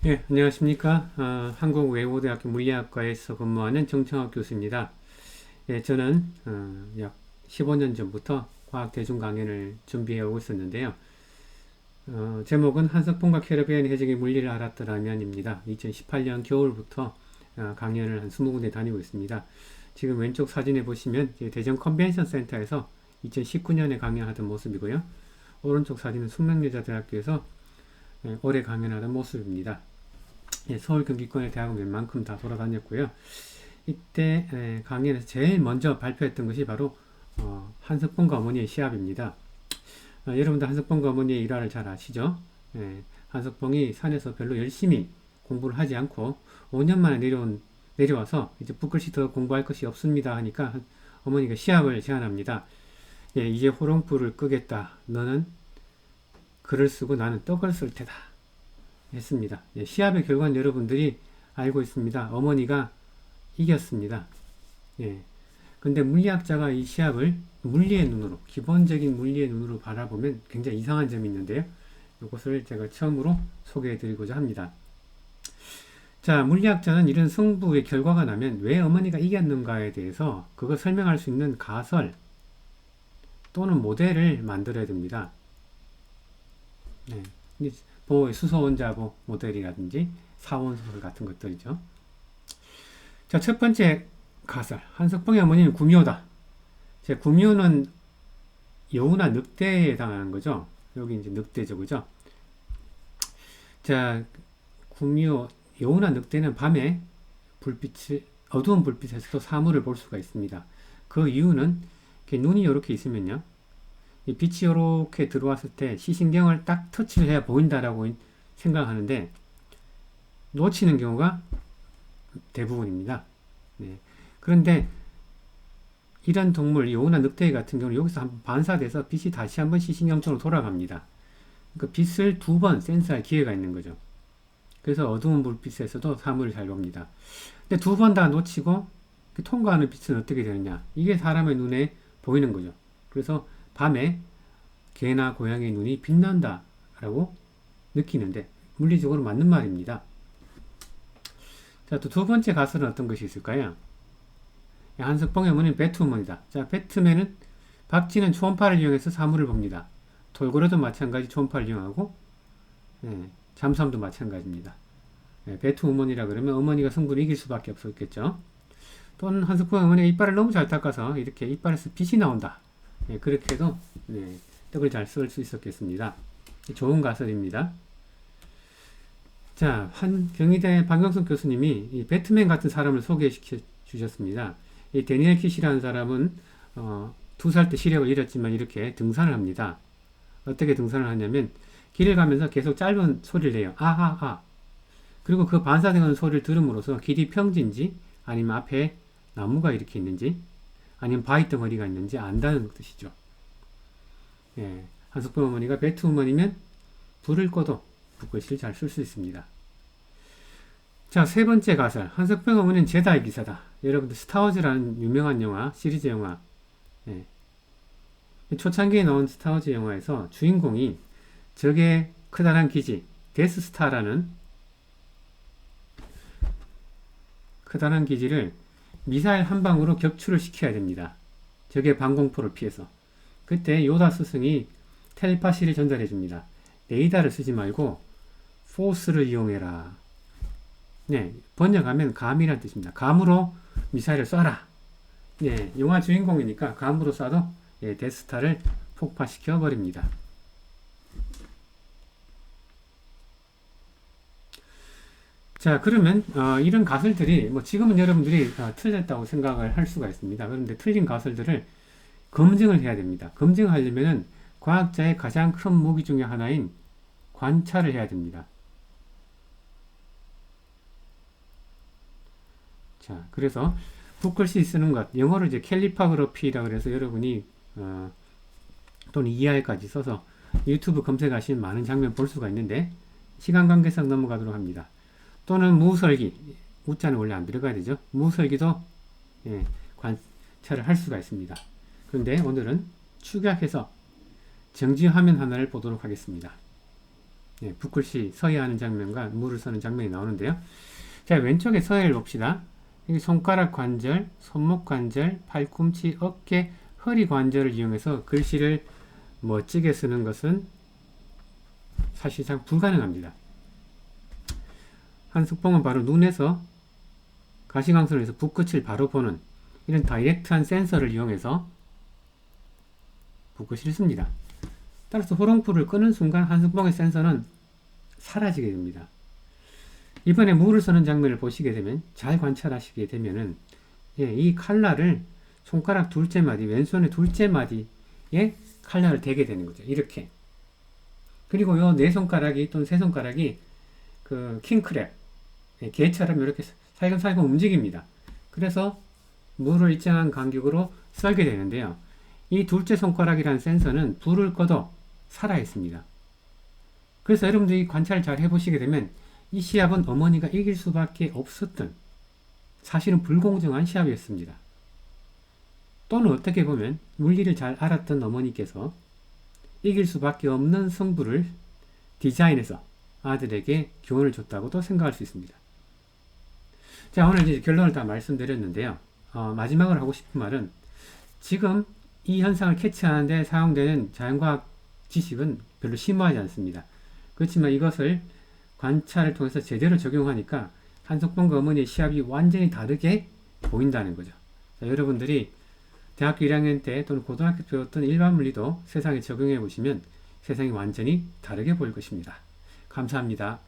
예, 안녕하십니까. 한국외국어대학교 물리학과에서 근무하는 정청학 교수입니다. 예, 저는 약 15년 전부터 과학대중 강연을 준비해 오고 있었는데요. 제목은 한석봉과 캐러비안 해적의 물리를 알았더라면입니다. 2018년 겨울부터 강연을 한 20군데 다니고 있습니다. 지금 왼쪽 사진에 보시면 대전 컨벤션 센터에서 2019년에 강연하던 모습이고요. 오른쪽 사진은 숙명여자대학교에서 올해 강연하던 모습입니다. 예, 서울 경기권의 대학은 웬만큼 다 돌아다녔고요. 이때 강연에서 제일 먼저 발표했던 것이 바로 한석봉과 어머니의 시합입니다. 여러분들 한석봉과 어머니의 일화를 잘 아시죠? 한석봉이 산에서 별로 열심히 공부를 하지 않고 5년 만에 내려와서 이제 붓글씨 더 공부할 것이 없습니다 하니까 어머니가 시합을 제안합니다. 예, 이제 호롱불을 끄겠다. 너는 글을 쓰고 나는 떡을 쓸 테다. 했습니다. 예, 시합의 결과는 여러분들이 알고 있습니다. 어머니가 이겼습니다. 예. 근데 물리학자가 이 시합을 물리의 눈으로, 기본적인 물리의 눈으로 바라보면 굉장히 이상한 점이 있는데요. 이것을 제가 처음으로 소개해 드리고자 합니다. 자, 물리학자는 이런 승부의 결과가 나면 왜 어머니가 이겼는가에 대해서 그거 설명할 수 있는 가설 또는 모델을 만들어야 됩니다. 네. 수소원자보 모델이라든지 사원소설 같은 것들이죠. 자, 첫 번째 가설. 한석봉의 어머니는 구미호다. 자, 구미호는 여우나 늑대에 해당하는 거죠. 여기 이제 늑대죠, 그죠? 자, 구미호, 여우나 늑대는 밤에 어두운 불빛에서도 사물을 볼 수가 있습니다. 그 이유는 눈이 이렇게 있으면요. 이 빛이 이렇게 들어왔을 때 시신경을 딱 터치를 해야 보인다라고 생각하는데 놓치는 경우가 대부분입니다. 네. 그런데 이런 동물, 여우나 늑대 같은 경우는 여기서 한번 반사돼서 빛이 다시 한번 시신경 쪽으로 돌아갑니다. 그러니까 빛을 두 번 센스할 기회가 있는 거죠. 그래서 어두운 불빛에서도 사물을 잘 봅니다. 근데 두 번 다 놓치고 통과하는 빛은 어떻게 되느냐? 이게 사람의 눈에 보이는 거죠. 그래서 밤에 개나 고양이의 눈이 빛난다 라고 느끼는데 물리적으로 맞는 말입니다. 자, 또 두 번째 가설은 어떤 것이 있을까요? 한석봉의 어머니는 배트우먼이다. 자, 배트맨은 박쥐는 초음파를 이용해서 사물을 봅니다. 돌고래도 마찬가지 초음파를 이용하고 잠수함도 마찬가지입니다. 배트우먼이라 그러면 어머니가 승부를 이길 수밖에 없었겠죠. 또는 한석봉의 어머니가 이빨을 너무 잘 닦아서 이렇게 이빨에서 빛이 나온다. 그렇게 해도 떡을 잘 쓸 수 있었겠습니다. 좋은 가설입니다. 자, 경희대 박영석 교수님이 이 배트맨 같은 사람을 소개시켜 주셨습니다. 이 데니엘 킷이라는 사람은 2살 때 시력을 잃었지만 이렇게 등산을 합니다. 어떻게 등산을 하냐면 길을 가면서 계속 짧은 소리를 내요. 아하아. 그리고 그 반사되는 소리를 들음으로써 길이 평지인지 아니면 앞에 나무가 이렇게 있는지 아니면 바위 덩어리가 있는지 안다는 뜻이죠. 예, 한석봉 어머니가 배트우먼이면 불을 꺼도 붓글씨를 잘 쓸 수 있습니다. 자, 세 번째 가설. 한석봉 어머니는 제다의 기사다. 여러분들 스타워즈라는 유명한 영화, 시리즈 영화. 초창기에 나온 스타워즈 영화에서 주인공이 적의 커다란 기지, 데스스타라는 커다란 기지를 미사일 한 방으로 격추를 시켜야 됩니다. 적의 방공포를 피해서. 그때 요다 스승이 텔파시를 전달해 줍니다. 레이더를 쓰지 말고 포스를 이용해라. 네, 번역하면 감이란 뜻입니다. 감으로 미사일을 쏴라. 네, 영화 주인공이니까 감으로 쏴도 데스스타를 폭파시켜 버립니다. 자, 그러면 이런 가설들이 지금은 여러분들이 틀렸다고 생각을 할 수가 있습니다. 그런데 틀린 가설들을 검증을 해야 됩니다. 검증하려면 과학자의 가장 큰 무기 중에 하나인 관찰을 해야 됩니다. 자, 그래서 붓글씨 쓰는 것, 영어로 이제 캘리파그러피라 그래서 여러분이 또는 ER까지 써서 유튜브 검색하시면 많은 장면 볼 수가 있는데 시간 관계상 넘어가도록 합니다. 또는 무설기, 우자는 원래 안 들어가야 되죠. 무설기도 관찰을 할 수가 있습니다. 그런데 오늘은 축약해서 정지 화면 하나를 보도록 하겠습니다. 붓글씨 서해하는 장면과 물을 서는 장면이 나오는데요. 자, 왼쪽에 서해를 봅시다. 여기 손가락 관절, 손목 관절, 팔꿈치, 어깨, 허리 관절을 이용해서 글씨를 멋지게 쓰는 것은 사실상 불가능합니다. 한석봉은 바로 눈에서 가시광선에서 붓끝을 바로 보는 이런 다이렉트한 센서를 이용해서 붓글씨를 씁니다. 따라서 호롱불을 끄는 순간 한석봉의 센서는 사라지게 됩니다. 이번에 물을 쓰는 장면을 보시게 되면, 잘 관찰하시게 되면은, 이 칼날을 손가락 둘째 마디, 왼손의 둘째 마디에 칼날을 대게 되는 거죠. 이렇게. 그리고 요 네 손가락이 또는 세 손가락이 그 킹크랩, 개처럼 이렇게 살금살금 움직입니다. 그래서 물을 일정한 간격으로 썰게 되는데요. 이 둘째 손가락이라는 센서는 불을 꺼도 살아있습니다. 그래서 여러분들이 관찰을 잘 해보시게 되면 이 시합은 어머니가 이길 수밖에 없었던, 사실은 불공정한 시합이었습니다. 또는 어떻게 보면 물리를 잘 알았던 어머니께서 이길 수밖에 없는 승부를 디자인해서 아들에게 교훈을 줬다고도 생각할 수 있습니다. 자, 오늘 이제 결론을 다 말씀드렸는데요. 마지막으로 하고 싶은 말은, 지금 이 현상을 캐치하는데 사용되는 자연과학 지식은 별로 심오하지 않습니다. 그렇지만 이것을 관찰을 통해서 제대로 적용하니까 한석봉과 어머니의 시합이 완전히 다르게 보인다는 거죠. 자, 여러분들이 대학교 1학년 때 또는 고등학교 때 배웠던 일반 물리도 세상에 적용해 보시면 세상이 완전히 다르게 보일 것입니다. 감사합니다.